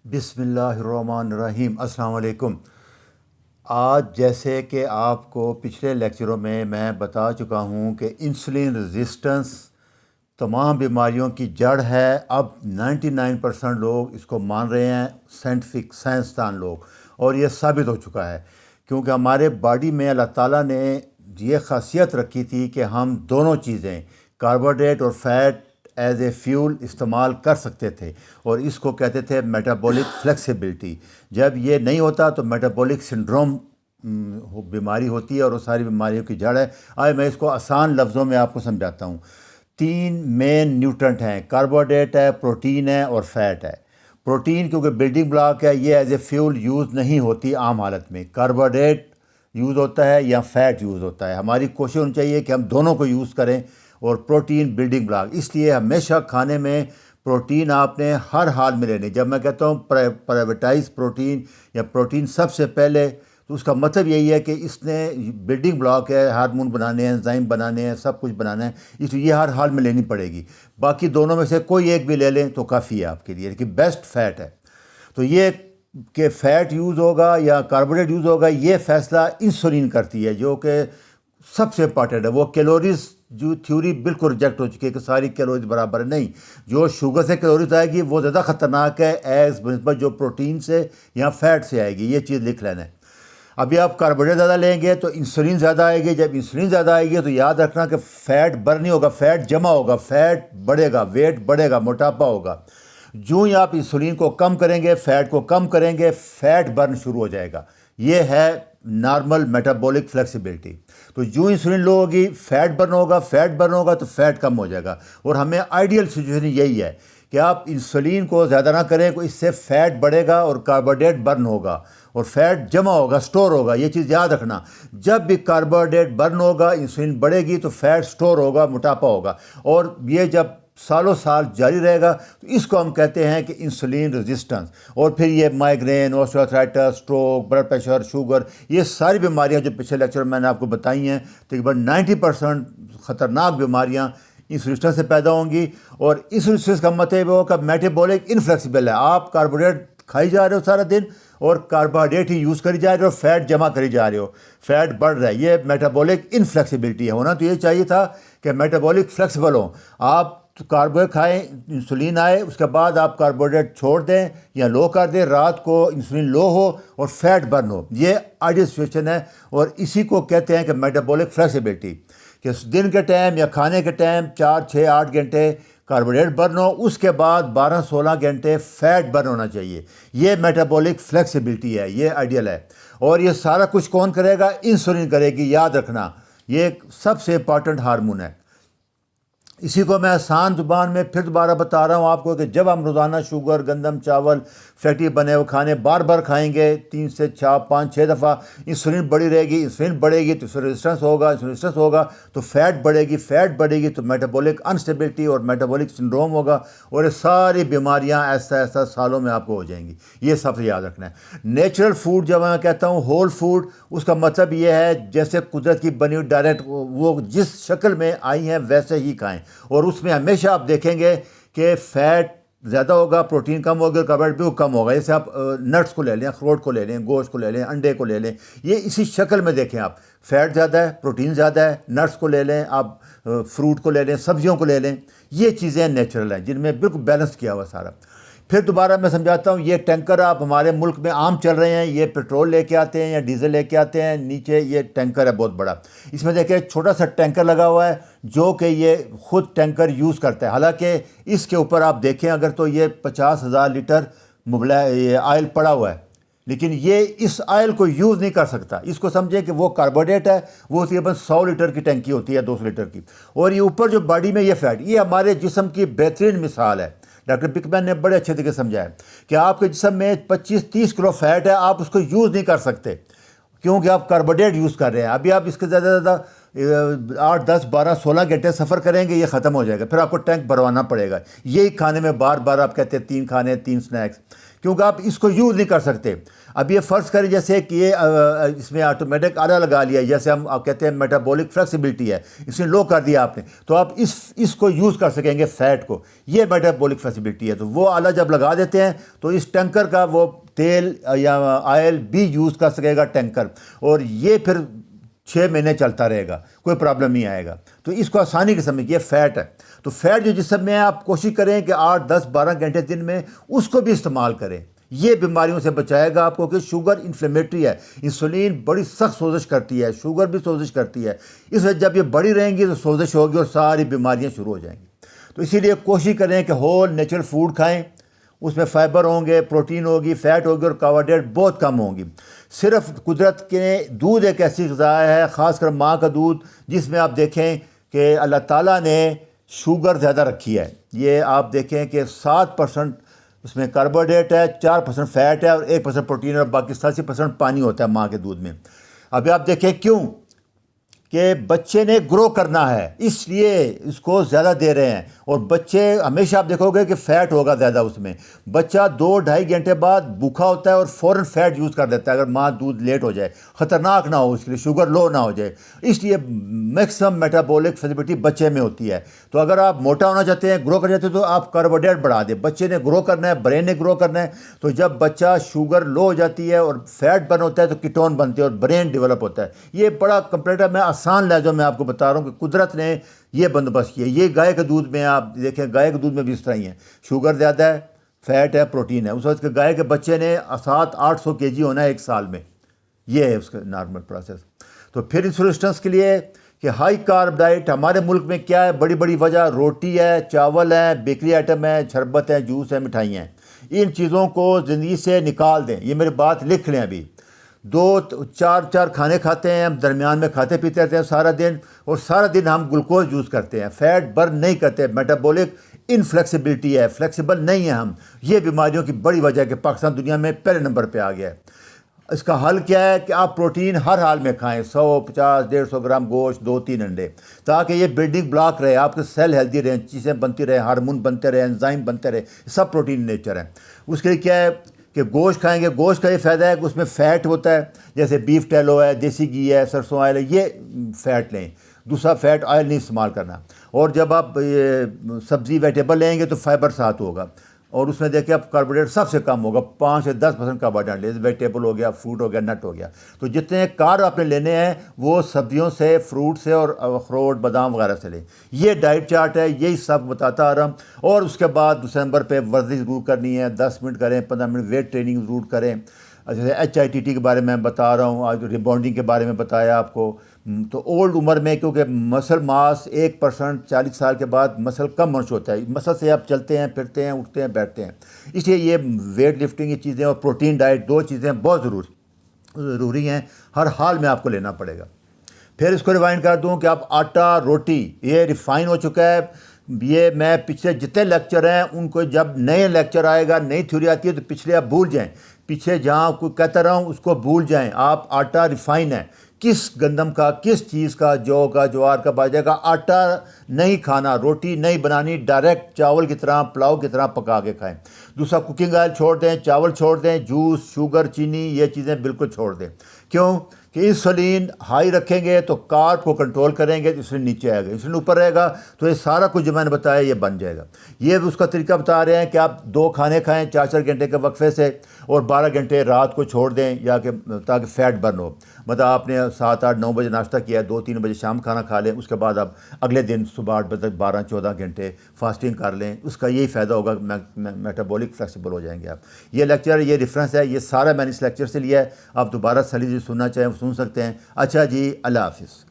بسم اللہ الرحمن الرحیم۔ السلام علیکم۔ آج جیسے کہ آپ کو پچھلے لیکچروں میں بتا چکا ہوں کہ انسولین ریزسٹنس تمام بیماریوں کی جڑ ہے۔ اب 99% لوگ اس کو مان رہے ہیں، سائنسدان لوگ، اور یہ ثابت ہو چکا ہے کیونکہ ہمارے باڈی میں اللہ تعالیٰ نے یہ خاصیت رکھی تھی کہ ہم دونوں چیزیں کاربوہائیڈریٹ اور فیٹ ایز اے فیول استعمال کر سکتے تھے، اور اس کو کہتے تھے میٹابولک فلیکسیبلٹی۔ جب یہ نہیں ہوتا تو میٹابولک سنڈروم بیماری ہوتی ہے، اور وہ ساری بیماریوں کی جڑ ہے۔ آج میں اس کو آسان لفظوں میں آپ کو سمجھاتا ہوں۔ 3 مین نیوٹرنٹ ہیں، کاربوہائیڈریٹ ہے، پروٹین ہے اور فیٹ ہے۔ پروٹین کیونکہ بلڈنگ بلاک ہے، یہ ایز اے فیول یوز نہیں ہوتی عام حالت میں۔ کاربوہائیڈریٹ یوز ہوتا ہے یا فیٹ یوز ہوتا ہے۔ ہماری کوشش ہونی چاہیے کہ ہم دونوں کو یوز کریں، اور پروٹین بلڈنگ بلاک، اس لیے ہمیشہ کھانے میں پروٹین آپ نے ہر حال میں لینی۔ جب میں کہتا ہوں پرائیویٹائز پروٹین یا پروٹین سب سے پہلے، تو اس کا مطلب یہی ہے کہ اس نے بلڈنگ بلاک ہے، ہارمون بنانے ہیں، انزائم بنانے ہیں، سب کچھ بنانا ہے، اس لیے یہ ہر حال میں لینی پڑے گی۔ باقی دونوں میں سے کوئی ایک بھی لے لیں تو کافی ہے آپ کے لیے، لیکن بیسٹ فیٹ ہے۔ تو یہ کہ فیٹ یوز ہوگا یا کاربوہائیڈریٹ یوز ہوگا، یہ فیصلہ انسولین کرتی ہے، جو کہ سب سے امپارٹنٹ ہے۔ وہ کیلوریز جو تھیوری بالکل ریجیکٹ ہو چکی ہے کہ ساری کیلوریز برابر نہیں۔ جو شوگر سے کیلوریز آئے گی وہ زیادہ خطرناک ہے ایز بنسبت جو پروٹین سے یا فیٹ سے آئے گی، یہ چیز لکھ لینا ہے۔ ابھی آپ کاربوہائیڈریٹ زیادہ لیں گے تو انسولین زیادہ آئے گی۔ جب انسولین زیادہ آئے گی تو یاد رکھنا کہ فیٹ برن نہیں ہوگا، فیٹ جمع ہوگا، فیٹ بڑھے گا، ویٹ بڑھے گا، موٹاپا ہوگا۔ جو ہی آپ انسولین کو کم کریں گے، فیٹ کو کم کریں گے، فیٹ برن شروع ہو جائے گا۔ یہ ہے نارمل میٹابولک فلیکسیبلٹی۔ تو جو انسولین لو ہوگی، فیٹ برن ہوگا، فیٹ برن ہوگا تو فیٹ کم ہو جائے گا۔ اور ہمیں آئیڈیل سچویشن یہی ہے کہ آپ انسولین کو زیادہ نہ کریں، اس سے فیٹ بڑھے گا اور کاربوہائیڈریٹ برن ہوگا اور فیٹ جمع ہوگا، سٹور ہوگا۔ یہ چیز یاد رکھنا، جب بھی کاربوہائیڈریٹ برن ہوگا، انسولین بڑھے گی تو فیٹ سٹور ہوگا، موٹاپا ہوگا، اور یہ جب سالوں سال جاری رہے گا تو اس کو ہم کہتے ہیں کہ انسولین ریزسٹنس۔ اور پھر یہ migraine, osteoarthritis, stroke, blood pressure, sugar, یہ ساری بیماریاں جو پچھلے لیکچر میں نے آپ کو بتائی ہیں، تقریباً 90% خطرناک بیماریاں اس رشتہ سے پیدا ہوں گی۔ اور اس رشتہ کا مطلب وہ کہ میٹابولک انفلیکسیبل ہے۔ آپ کاربوہائیڈریٹ کھائی جا رہے ہو سارا دن، اور کاربوہائیڈریٹ ہی یوز کری جا رہے ہو، فیٹ جمع کری جا رہے ہو، فیٹ بڑھ رہا ہے۔ یہ میٹابولک انفلیکسیبلٹی ہے۔ ہونا تو یہ چاہیے تھا کہ میٹابولک فلیکسیبل ہوں۔ آپ کاربوہائیڈریٹ کھائیں، انسولین آئے، اس کے بعد آپ کاربوہائیڈریٹ چھوڑ دیں یا لو کر دیں، رات کو انسولین لو ہو اور فیٹ برن ہو۔ یہ آئیڈیل سچویشن ہے، اور اسی کو کہتے ہیں کہ میٹابولک فلیکسیبلٹی، کہ دن کے ٹائم یا کھانے کے ٹائم 4 6 8 گھنٹے کاربوہائیڈریٹ برن ہو، اس کے بعد 12 16 گھنٹے فیٹ برن ہونا چاہیے۔ یہ میٹابولک فلیکسیبلٹی ہے، یہ آئیڈیل ہے۔ اور یہ سارا کچھ کون کرے گا؟ انسولین کرے گی، یاد رکھنا۔ یہ سب سے امپارٹنٹ ہارمون ہے۔ اسی کو میں آسان زبان میں پھر دوبارہ بتا رہا ہوں آپ کو کہ جب ہم روزانہ شوگر، گندم، چاول، فیٹی بنے ہوئے کھانے بار بار کھائیں گے، 3 سے 4 5 6 دفعہ، انسولین بڑھی رہے گی، انسولین بڑھے گی تو انسولین ریزسٹنس ہوگا تو فیٹ بڑھے گی، فیٹ بڑھے گی تو میٹابولک انسٹیبلٹی اور میٹابولک سنڈروم ہوگا، اور یہ ساری بیماریاں ایسا سالوں میں آپ کو ہو جائیں گی۔ یہ سب سے یاد رکھنا ہے۔ نیچرل فوڈ جب میں کہتا ہوں ہول فوڈ، اس کا مطلب یہ ہے جیسے قدرت کی بنی ہوئی ڈائریکٹ، وہ جس شکل میں آئی ہیں ویسے ہی کھائیں، اور اس میں ہمیشہ آپ دیکھیں گے کہ فیٹ زیادہ ہوگا، پروٹین کم ہوگا، کاربوہائیڈریٹ بھی کم ہوگا۔ جیسے آپ نٹس کو لے لیں، اخروٹ کو لے لیں، گوشت کو لے لیں، انڈے کو لے لیں، یہ اسی شکل میں دیکھیں آپ، فیٹ زیادہ ہے، پروٹین زیادہ ہے۔ نٹس کو لے لیں آپ، فروٹ کو لے لیں، سبزیوں کو لے لیں، یہ چیزیں نیچرل ہیں جن میں بالکل بیلنس کیا ہوا سارا۔ پھر دوبارہ میں سمجھاتا ہوں، یہ ٹینکر آپ ہمارے ملک میں عام چل رہے ہیں، یہ پیٹرول لے کے آتے ہیں یا ڈیزل لے کے آتے ہیں، نیچے یہ ٹینکر ہے بہت بڑا، اس میں دیکھیں چھوٹا سا ٹینکر لگا ہوا ہے جو کہ یہ خود ٹینکر یوز کرتا ہے۔ حالانکہ اس کے اوپر آپ دیکھیں اگر تو یہ 50,000 لیٹر یہ آئل پڑا ہوا ہے، لیکن یہ اس آئل کو یوز نہیں کر سکتا۔ اس کو سمجھیں کہ وہ کاربوہائیڈریٹ ہے، وہ تقریباً 100 لیٹر کی ٹینکی ہوتی ہے، 200 لیٹر کی، اور یہ اوپر جو باڈی میں یہ فیٹ، یہ ہمارے جسم کی بہترین مثال ہے۔ ڈاکٹر بکمین نے بڑے اچھے طریقے سے سمجھایا کہ آپ کے جسم میں 25-30 کلو فیٹ ہے، آپ اس کو یوز نہیں کر سکتے کیونکہ آپ کاربوہائیڈریٹ یوز کر رہے ہیں۔ ابھی آپ اس کے زیادہ 8 10 12 16 گھنٹے سفر کریں گے یہ ختم ہو جائے گا، پھر آپ کو ٹینک بھروانا پڑے گا، یہی کھانے میں بار بار آپ کہتے ہیں 3 کھانے 3 سنیکس، کیونکہ آپ اس کو یوز نہیں کر سکتے۔ اب یہ فرض کریں جیسے کہ یہ اس میں آٹومیٹک آدھا لگا لیا، جیسے ہم آپ کہتے ہیں میٹابولک فلیکسیبلٹی ہے، اس نے لو کر دیا آپ نے، تو آپ اس کو یوز کر سکیں گے فیٹ کو، یہ میٹابولک فلیکسیبلٹی ہے۔ تو وہ آلہ جب لگا دیتے ہیں تو اس ٹینکر کا وہ تیل یا آئل بھی یوز کر سکے گا ٹینکر، اور یہ پھر 6 مہینے چلتا رہے گا، کوئی پرابلم نہیں آئے گا۔ تو اس کو آسانی کے سمجھ یہ فیٹ ہے۔ تو فیٹ جو جسم میں ہے آپ کوشش کریں کہ 8 10 12 گھنٹے دن میں اس کو بھی استعمال کریں، یہ بیماریوں سے بچائے گا آپ کو، کہ شوگر انفلیمیٹری ہے، انسولین بڑی سخت سوزش کرتی ہے، شوگر بھی سوزش کرتی ہے، اس وجہ جب یہ بڑی رہیں گی تو سوزش ہوگی اور ساری بیماریاں شروع ہو جائیں گی۔ تو اسی لیے کوشش کریں کہ ہول نیچرل فوڈ کھائیں، اس میں فائبر ہوں گے، پروٹین ہوگی، فیٹ ہوگی اور کاربوہائیڈریٹ بہت کم ہوں گی۔ صرف قدرت کے دودھ ایک ایسی غذا ہے، خاص کر ماں کا دودھ، جس میں آپ دیکھیں کہ اللہ تعالیٰ نے شوگر زیادہ رکھی ہے۔ یہ آپ دیکھیں کہ 7% اس میں کاربوہائیڈریٹ ہے، 4% فیٹ ہے اور 1% پروٹین ہے، اور باقی 87% پانی ہوتا ہے ماں کے دودھ میں۔ ابھی آپ دیکھیں کیوں کہ بچے نے گرو کرنا ہے، اس لیے اس کو زیادہ دے رہے ہیں، اور بچے ہمیشہ آپ دیکھو گے کہ فیٹ ہوگا زیادہ اس میں۔ بچہ 2 2.5 گھنٹے بعد بھوکا ہوتا ہے اور فوراً فیٹ یوز کر دیتا ہے، اگر ماں دودھ لیٹ ہو جائے، خطرناک نہ ہو اس کے لیے، شوگر لو نہ ہو جائے، اس لیے میکسیمم میٹابولک فیسیلٹی بچے میں ہوتی ہے۔ تو اگر آپ موٹا ہونا چاہتے ہیں، گرو کرنا چاہتے ہیں، تو آپ کاربوہائیڈریٹ بڑھا دیں۔ بچے نے گرو کرنا ہے، برین نے گرو کرنا ہے، تو جب بچہ شوگر لو ہو جاتی ہے اور فیٹ برن ہوتا ہے تو کیٹون بنتے ہیں اور برین ڈیولپ ہوتا ہے۔ یہ بڑا کمپلیٹ ہے، میں آسان لہجوں میں آپ کو بتا رہا ہوں کہ قدرت نے یہ بندوبست کیا۔ یہ گائے کے دودھ میں آپ دیکھیں، گائے کے دودھ میں بھی اس طرح ہی ہے، شوگر زیادہ ہے، فیٹ ہے، پروٹین ہے۔ اس وقت کہ گائے کے بچے نے 700-800 kg ہونا ہے 1 سال میں، یہ ہے اس کا نارمل پروسیس۔ تو پھر انسولسٹنس کے لیے کہ ہائی کارب ڈائٹ ہمارے ملک میں کیا ہے، بڑی بڑی وجہ روٹی ہے، چاول ہے، بیکری آئٹم ہے، شربت ہے، جوس ہے، مٹھائیاں ہیں۔ ان چیزوں کو زندگی سے نکال دیں، یہ میری بات لکھ لیں ابھی۔ 2 4 کھانے کھاتے ہیں ہم، درمیان میں کھاتے پیتے رہتے ہیں سارا دن، اور سارا دن ہم گلوکوز یوز کرتے ہیں، فیٹ برن نہیں کرتے، میٹابولک انفلیکسیبلٹی ہے، فلیکسیبل نہیں ہیں ہم۔ یہ بیماریوں کی بڑی وجہ ہے کہ پاکستان دنیا میں پہلے نمبر پہ آ گیا ہے۔ اس کا حل کیا ہے کہ آپ پروٹین ہر حال میں کھائیں، 150-150 گرام گوشت، 2-3 انڈے، تاکہ یہ بلڈنگ بلاک رہے، آپ کے سیل ہیلدی رہیں، چیزیں بنتی رہیں، ہارمون بنتے رہیں، انزائم بنتے رہے، سب پروٹین نیچر ہے۔ اس کے لیے کیا ہے کہ گوشت کھائیں گے، گوشت کا یہ فائدہ ہے کہ اس میں فیٹ ہوتا ہے، جیسے بیف ٹیلو ہے، دیسی گھی ہے، سرسوں آئل ہے، یہ فیٹ لیں، دوسرا فیٹ آئل نہیں استعمال کرنا۔ اور جب آپ یہ سبزی ویجیٹیبل لیں گے تو فائبر ساتھ ہوگا، اور اس میں دیکھیں آپ کاربوہائیڈریٹ سب سے کم ہوگا، 5 سے 10% کاربوہائیڈریٹ، ویجیٹیبل ہو گیا، فروٹ ہو گیا، نٹ ہو گیا۔ تو جتنے کارب آپ نے لینے ہیں وہ سبزیوں سے، فروٹ سے اور اخروٹ بادام وغیرہ سے لیں۔ یہ ڈائٹ چارٹ ہے، یہی سب بتاتا آ رہا ہوں۔ اور اس کے بعد دوسرے نمبر پہ ورزش ضرور کرنی ہے، 10 منٹ کریں، 15 منٹ ویٹ ٹریننگ ضرور کریں۔ جیسے HIIT کے بارے میں بتا رہا ہوں، آج ریباؤنڈنگ کے بارے میں بتایا آپ کو۔ تو اولڈ عمر میں کیونکہ مسل ماس 1% 40 سال کے بعد مسل کم منش ہوتا ہے، مسل سے آپ چلتے ہیں، پھرتے ہیں، اٹھتے ہیں، بیٹھتے ہیں، اس لیے یہ ویٹ لفٹنگ کی چیزیں اور پروٹین ڈائٹ 2 چیزیں بہت ضروری ہیں، ہر حال میں آپ کو لینا پڑے گا۔ پھر اس کو ریوائنڈ کر دوں کہ آپ آٹا روٹی یہ ریفائن ہو چکا ہے۔ یہ میں پچھلے جتنے لیکچر ہیں ان کو، جب نئے لیکچر آئے گا، نئی تھیوری آتی ہے تو پچھلے آپ بھول جائیں، پیچھے جہاں کوئی کہتا رہا ہوں اس کو بھول جائیں۔ آپ آٹا ریفائن ہے، کس گندم کا، کس چیز کا، جو کا، جوار کا، باجرے کا آٹا نہیں کھانا، روٹی نہیں بنانی، ڈائریکٹ چاول کی طرح، پلاؤ کی طرح پکا کے کھائیں۔ دوسرا کوکنگ آئل چھوڑ دیں، چاول چھوڑ دیں، جوس، شوگر، چینی، یہ چیزیں بالکل چھوڑ دیں۔ کیوں کہ انسولین ہائی رکھیں گے تو کارب کو کنٹرول کریں گے، انسولین نیچے آئے گا، انسولین اوپر رہے گا تو یہ سارا کچھ جو میں نے بتایا یہ بن جائے گا۔ یہ اس کا طریقہ بتا رہے ہیں کہ آپ 2 کھانے کھائیں 4 گھنٹے کے وقفے سے، اور 12 گھنٹے رات کو چھوڑ دیں، یا کہ تاکہ فیٹ برن ہو۔ مطلب آپ نے 7 8 9 بجے ناشتہ کیا ہے، 2 3 بجے شام کھانا کھا لیں، اس کے بعد آپ اگلے دن صبح 8 بجے تک 12 14 گھنٹے فاسٹنگ کر لیں، اس کا یہی فائدہ ہوگا، میٹابولک فلیکسیبل ہو جائیں گے آپ۔ یہ لیکچر، یہ ریفرنس ہے، یہ سارا میں نے اس لیکچر سے لیا ہے، آپ دوبارہ سلیج سننا چاہیں وہ سن سکتے ہیں۔ اچھا جی، اللہ حافظ۔